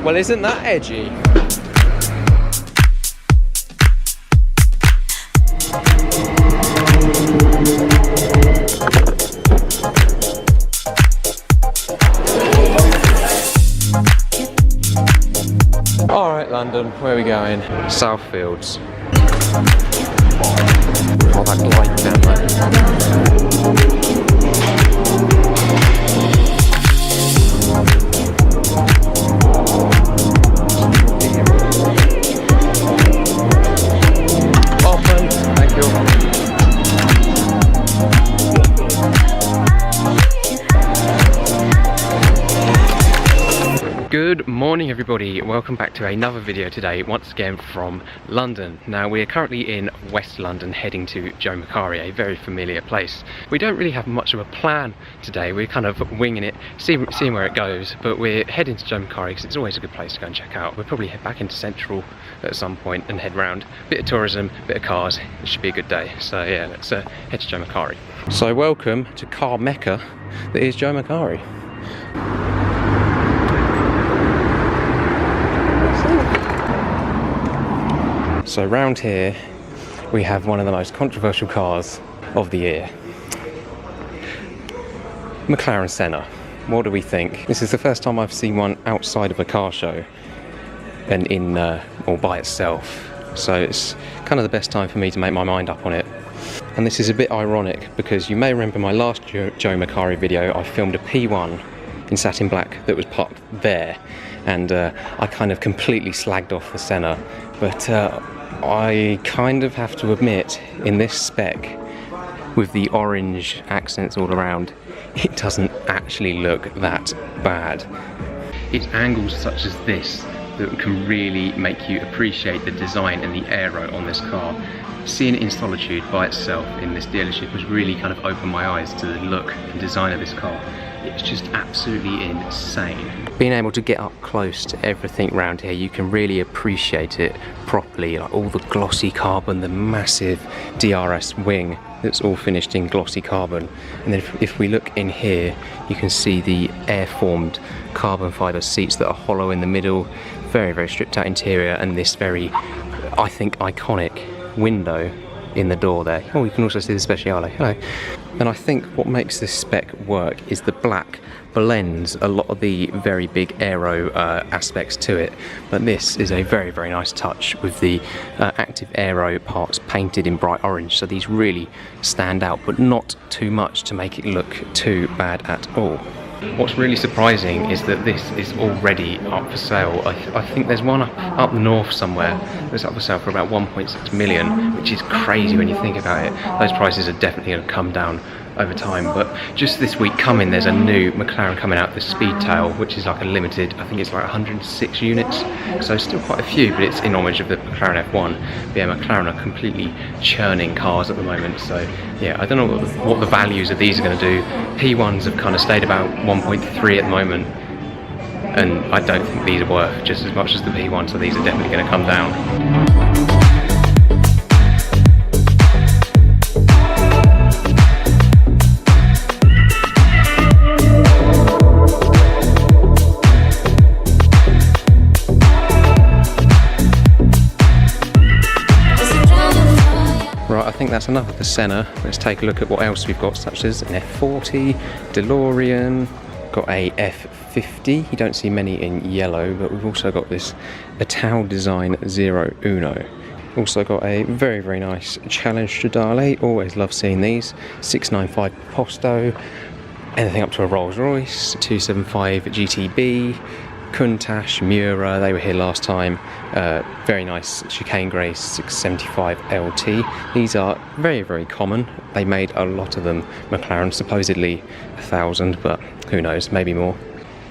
Well, isn't that edgy? Alright London, where are we going? Southfields. Oh, that light down there. Open, thank you. Good morning everybody, welcome back to another video today, once again from London. Now we are currently in West London heading to Joe Macari, a very familiar place. We don't really have much of a plan today, we're kind of winging it, seeing where it goes, but we're heading to Joe Macari because it's always a good place to go and check out. We'll probably head back into Central at some point and head round. Bit of tourism, bit of cars, it should be a good day. So yeah, let's head to Joe Macari. So welcome to car mecca that is Joe Macari. So round here we have one of the most controversial cars of the year. McLaren Senna. What do we think? This is the first time I've seen one outside of a car show and in or by itself. So it's kind of the best time for me to make my mind up on it. And this is a bit ironic because you may remember my last Joe Macari video, I filmed a P1 in satin black that was parked there, and I kind of completely slagged off the Senna, but I kind of have to admit, in this spec with the orange accents all around, it doesn't actually look that bad. It's angles such as this that can really make you appreciate the design and the aero on this car. Seeing it in solitude by itself in this dealership has really kind of opened my eyes to the look and design of this car. It's just absolutely insane. Being able to get up close to everything around here, you can really appreciate it properly. Like all the glossy carbon, the massive DRS wing that's all finished in glossy carbon. And then if we look in here, you can see the air-formed carbon fibre seats that are hollow in the middle. Very, very stripped out interior, and this very, I think, iconic window in the door there. Oh, you can also see the Speciale. Hello. And I think what makes this spec work is the black blends a lot of the very big aero aspects to it, but this is a very, very nice touch with the active aero parts painted in bright orange, so these really stand out, but not too much to make it look too bad at all. What's really surprising is that this is already up for sale. I think there's one up north somewhere that's up for sale for about 1.6 million, which is crazy when you think about it. Those prices are definitely going to come down over time, but just this week coming, there's a new McLaren coming out, the Speedtail, which is like a limited, I think it's like 106 units, so still quite a few, but it's in homage of the McLaren F1. But yeah, McLaren are completely churning cars at the moment, so yeah, I don't know what the values of these are going to do. P1s have kind of stayed about 1.3 at the moment, and I don't think these are worth just as much as the P1, so these are definitely going to come down. I think that's enough of the Senna. Let's take a look at what else we've got, such as an F40, DeLorean, got a F50. You don't see many in yellow, but we've also got this Ital Design Zero Uno. Also got a very, very nice Challenge Stradale. Always love seeing these. 695 Posto. Anything up to a Rolls Royce, 275 GTB. Countach, Miura, they were here last time. Very nice chicane grey 675 LT. These are very, very common. They made a lot of them. McLaren, supposedly 1,000, but who knows, maybe more.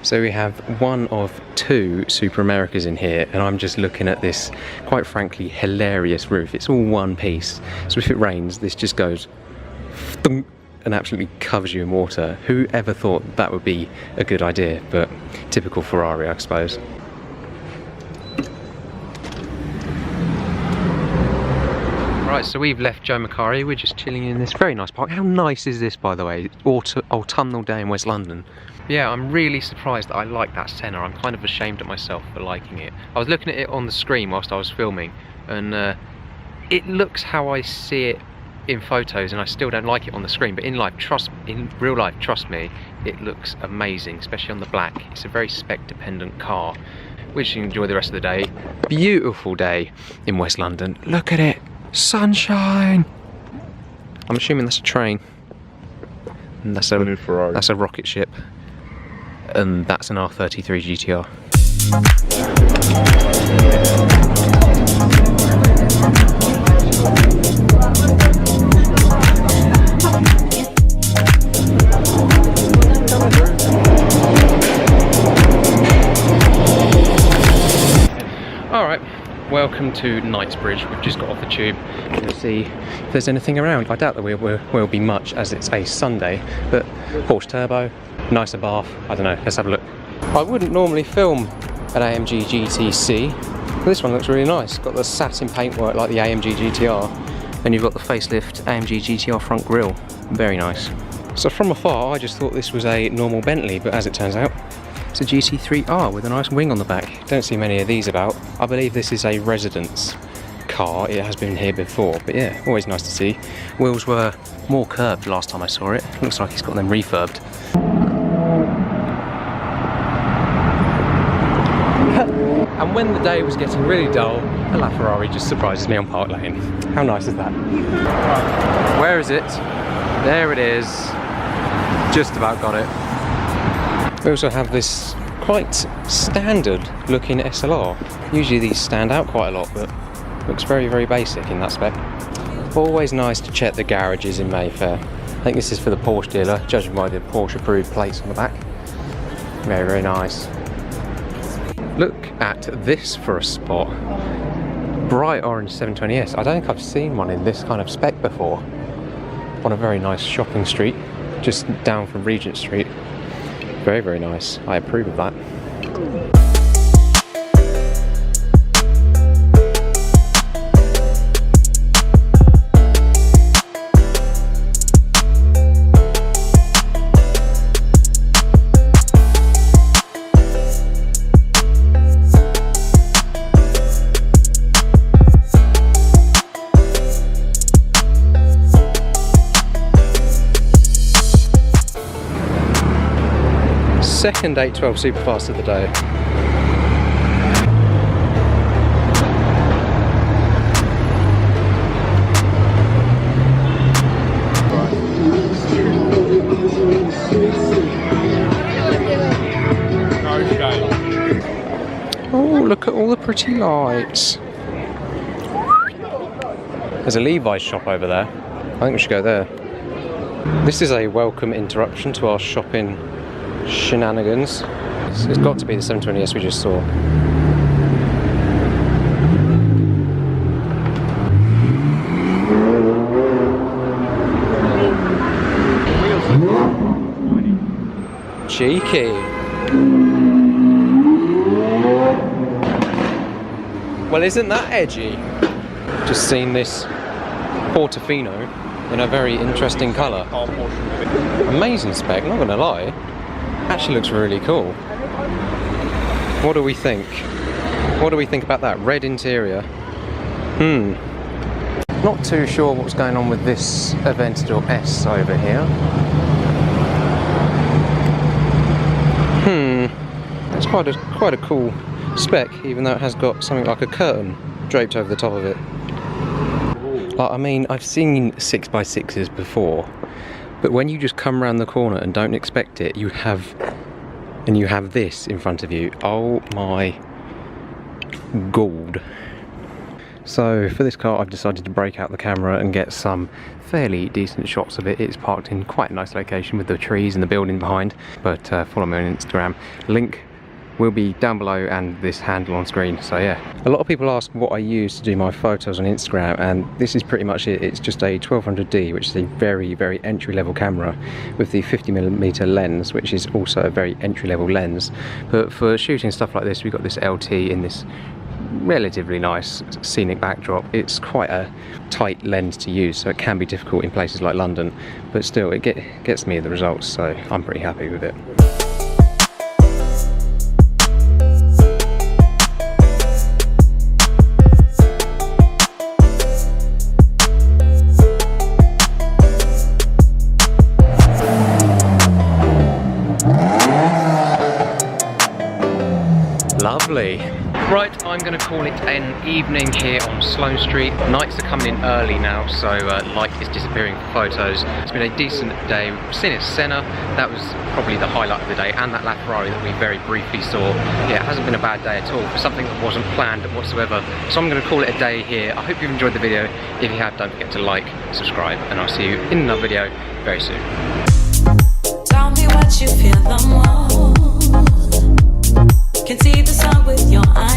So we have one of two Super Americas in here, and I'm just looking at this, quite frankly, hilarious roof. It's all one piece, so if it rains, this just goes and absolutely covers you in water. Who ever thought that would be a good idea? But typical Ferrari, I suppose. Right, So we've left Joe Macari, we're just chilling in this very nice park. How nice is this, by the way? Autumnal day in West London. Yeah, I'm really surprised that I like that Senna. I'm kind of ashamed at myself for liking it. I was looking at it on the screen whilst I was filming, and it looks how I see it in photos, and I still don't like it on the screen, but in real life, trust me, it looks amazing, especially on the black. It's a very spec dependent car. We should enjoy the rest of the day. Beautiful day in West London. Look at it, sunshine. I'm assuming that's a train, and that's a new Ferrari. That's a rocket ship, and that's an R33 GTR. Alright, welcome to Knightsbridge. We've just got off the tube to see if there's anything around. I doubt that will be much, as it's a Sunday, but Porsche Turbo, nicer bath, I don't know, let's have a look. I wouldn't normally film an AMG GTC, but this one looks really nice. Got the satin paintwork like the AMG GTR, and you've got the facelift AMG GTR front grille. Very nice. So from afar, I just thought this was a normal Bentley, but as it turns out, it's a GT3R with a nice wing on the back. Don't see many of these about. I believe this is a residence car. It has been here before, but yeah, always nice to see. Wheels were more curved last time I saw it. Looks like he's got them refurbed. And when the day was getting really dull, a La Ferrari just surprises me on Park Lane. How nice is that? Where is it? There it is. Just about got it. We also have this quite standard looking SLR. Usually these stand out quite a lot, but looks very, very basic in that spec. Always nice to check the garages in Mayfair. I think this is for the Porsche dealer, judging by the Porsche approved plates on the back. Very, very nice. Look at this for a spot. Bright orange 720S. I don't think I've seen one in this kind of spec before. On a very nice shopping street, just down from Regent Street. Very, very nice. I approve of that. Second 812 Superfast of the day. Oh, look at all the pretty lights. There's a Levi's shop over there. I think we should go there. This is a welcome interruption to our shopping shenanigans. It's got to be the 720S we just saw. Cheeky. Well, isn't that edgy? Just seen this Portofino in a very interesting colour. Amazing spec, not gonna lie. Actually looks really cool. What do we think? What do we think about that? Red interior. Not too sure what's going on with this Aventador S over here. It's quite a cool spec, even though it has got something like a curtain draped over the top of it. Like, I mean, I've seen 6x6s before, but when you just come around the corner and don't expect it, you have this in front of you. Oh my god. So for this car, I've decided to break out the camera and get some fairly decent shots of it. It's parked in quite a nice location with the trees and the building behind, but follow me on Instagram. Link will be down below and this handle on screen. So yeah, a lot of people ask what I use to do my photos on Instagram, and this is pretty much it. It's just a 1200D, which is a very, very entry-level camera with the 50mm lens, which is also a very entry-level lens. But for shooting stuff like this, we've got this LT in this relatively nice scenic backdrop. It's quite a tight lens to use, so it can be difficult in places like London, but still it gets me the results, so I'm pretty happy with it. Lovely. Right, I'm going to call it an evening here on Sloane Street. Nights are coming in early now, so light is disappearing for photos. It's been a decent day. We've seen Senna, that was probably the highlight of the day, and that Ferrari that we very briefly saw. Yeah, it hasn't been a bad day at all for something that wasn't planned whatsoever. So I'm going to call it a day here. I hope you've enjoyed the video. If you have, don't forget to like, subscribe, and I'll see you in another video very soon. Tell me what you feel the most. Can see the sun with your eyes.